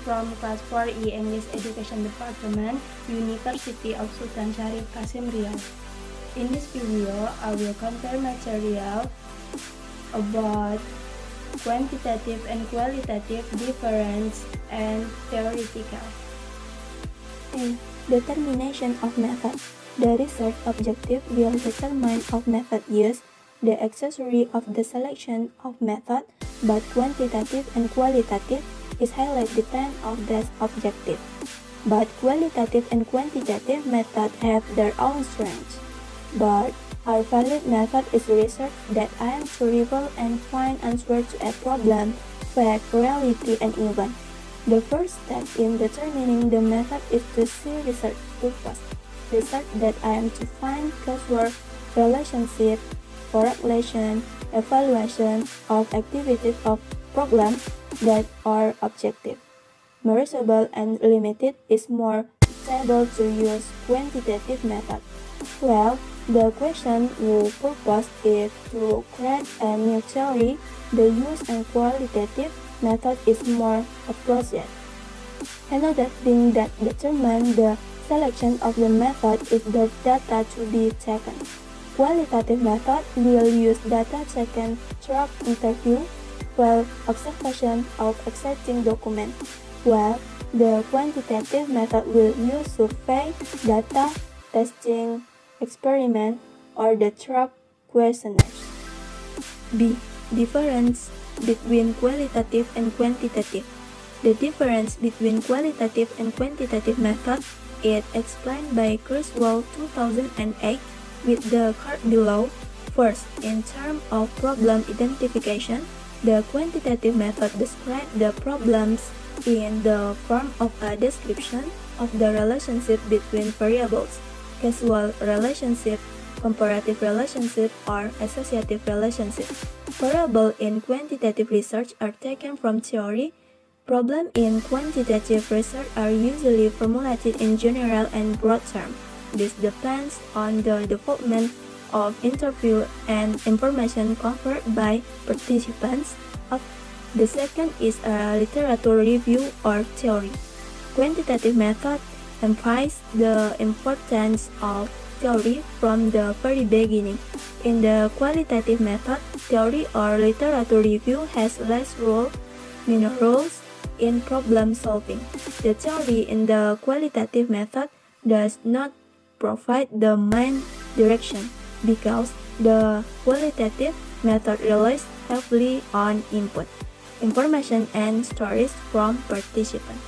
from Class 4E English Education Department, University of Sultan Syarif Kasim Riau. In this video, I will compare material about quantitative and qualitative difference and theoretical. A. Determination of method. The research objective will determine of method used, the accessory of the selection of method, but quantitative and qualitative is highly depend on that objective. But qualitative and quantitative methods have their own strengths. But our valid method is research that aims to reveal and find answers to a problem, fact, reality, and event. The first step in determining the method is to see research purpose. Research that aims to find causal relationship, correlation, evaluation of activities of problems that are objective, measurable, and limited is more suitable to use quantitative method. Well, the question whose purpose is to create a new theory, the use and qualitative method is more appropriate. Another thing that determines the selection of the method is the data to be taken. Qualitative method will use data taken through interview, while observation of existing documents, while the quantitative method will use survey, data, testing, experiment, or the through questionnaires. B. Difference between qualitative and quantitative. The difference between qualitative and quantitative methods is explained by Criswell 2008 with the chart below. First, in terms of problem identification, the quantitative method describes the problems in the form of a description of the relationship between variables, causal relationship, comparative relationship, or associative relationship. Variables in quantitative research are taken from theory. Problems in quantitative research are usually formulated in general and broad terms. This depends on the development of interview and information covered by participants. The second is a literature review or theory. Quantitative method emphasizes the importance of theory from the very beginning. In the qualitative method, theory or literature review has less minor roles in problem solving. The theory in the qualitative method does not provide the main direction because the qualitative method relies heavily on input, information, and stories from participants.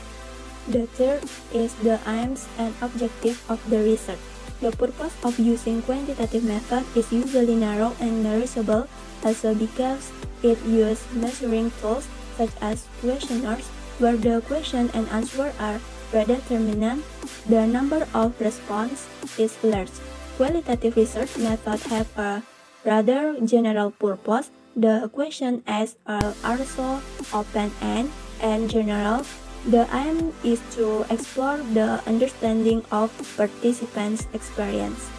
The third is the aims and objective of the research. The purpose of using quantitative method is usually narrow and measurable, also because it uses measuring tools such as questionnaires, where the question and answer are predetermined. The number of responses is large. Qualitative research methods have a rather general purpose. The questions asked are also open-ended and general. The aim is to explore the understanding of participants' experience.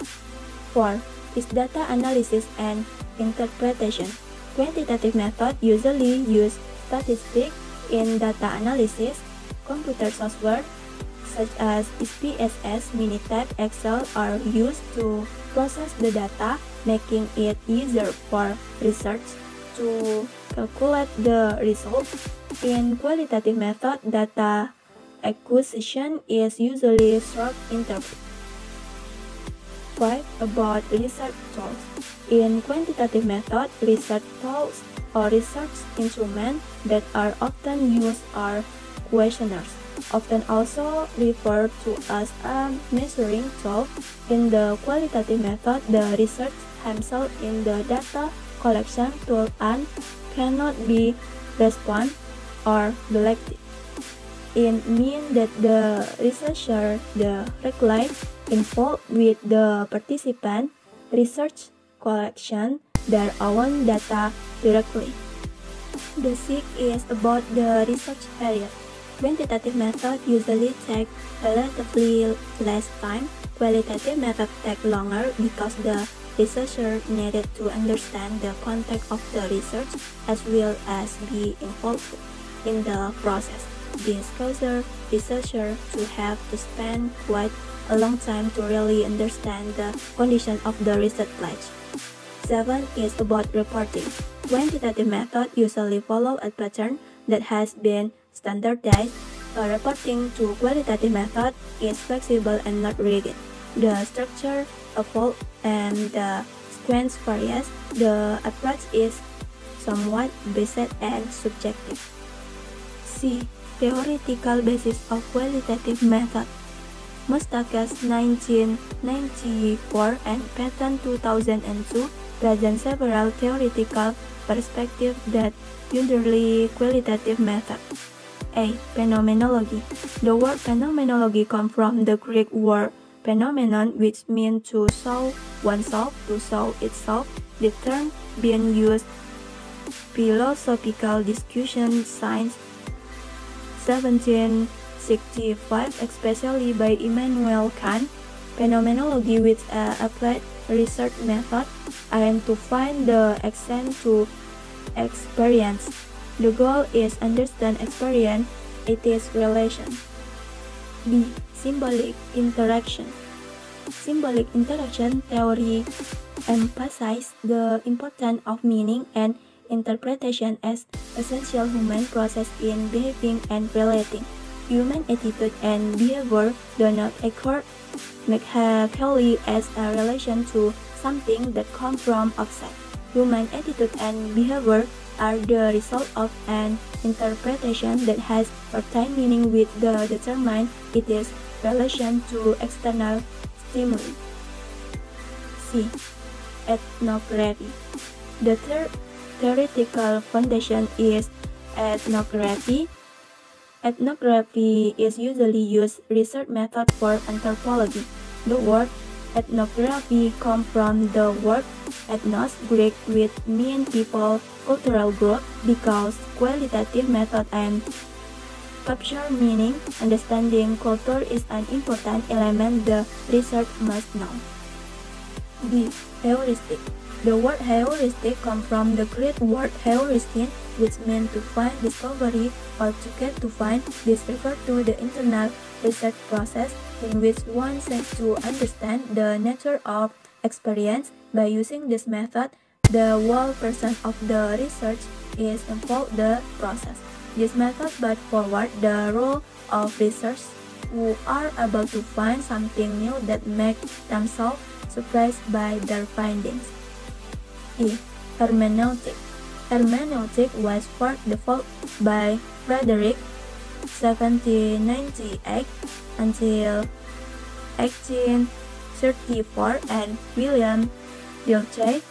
4. Is data analysis and interpretation. Quantitative methods usually use statistics in data analysis. Computer software such as SPSS, Minitab, Excel are used to process the data, making it easier for research to calculate the results. In qualitative method, data acquisition is usually through interview. 5. About research tools. In quantitative method, research tools or research instruments that are often used are questionnaires, often also referred to as a measuring tool. In the qualitative method, the research himself in the data collection tool and cannot be respond or selected. It means that the researcher directly involved with the participant research collection their own data directly. The sixth is about the research period. Quantitative method usually take relatively less time. Qualitative method take longer because the researcher needed to understand the context of the research as well as be involved in the process. This causes researchers to have to spend quite a long time to really understand the condition of the research pledge. 7 is about reporting. Quantitative methods usually follow a pattern that has been standardized. Reporting to qualitative method is flexible and not rigid. The structure evolves and the sequence varies. The approach is somewhat based and subjective. C. Theoretical basis of qualitative method. Mustakas 1994 and Patton 2002 present several theoretical perspectives that underlie qualitative method. A. Phenomenology. The word phenomenology comes from the Greek word phenomenon, which means to show oneself, to show itself. The term being used philosophical discussion since 1765, especially by Immanuel Kant. Phenomenology, which applied research method, aims to find the extent to experience. The goal is understand experience, its relation. B. Symbolic interaction. Symbolic interaction theory emphasizes the importance of meaning and interpretation as essential human process in behaving and relating. Human attitude and behavior do not occur mechanically as a relation to something that comes from outside. Human attitude and behavior are the result of an interpretation that has certain meaning with the determine its relation to external stimuli. C. Ethnography. The theoretical foundation is ethnography. Ethnography is usually used research method for anthropology. The word ethnography comes from the word ethnos, Greek, which means people, cultural group, because qualitative method and capture meaning. Understanding culture is an important element the research must know. B. Heuristic. The word heuristic comes from the Greek word heuristin, which means to find discovery or to get to find. This refers to the internal research process in which one seeks to understand the nature of experience. By using this method, the whole person of the research is involved in the process. This method brought forward the role of researchers who are able to find something new that makes themselves surprised by their findings. E. Hermeneutic. Hermeneutic was first developed by Frederick 1798 until 1834 and William Dilthey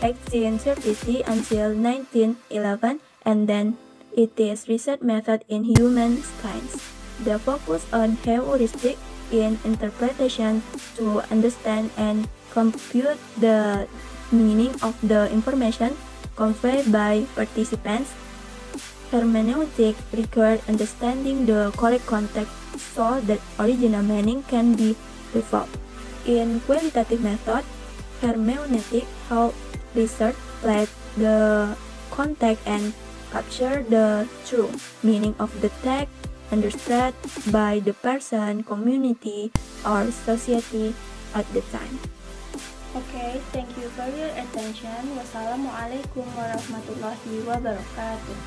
1833 until 1911, and then it is research method in human science. The focus on heuristic in interpretation to understand and compute the meaning of the information conveyed by participants. Hermeneutic requires understanding the correct context so that original meaning can be developed. In qualitative method, hermeneutic helps research let the context and capture the true meaning of the text understood by the person, community, or society at the time. Okay, thank you for your attention. Wassalamualaikum warahmatullahi wabarakatuh.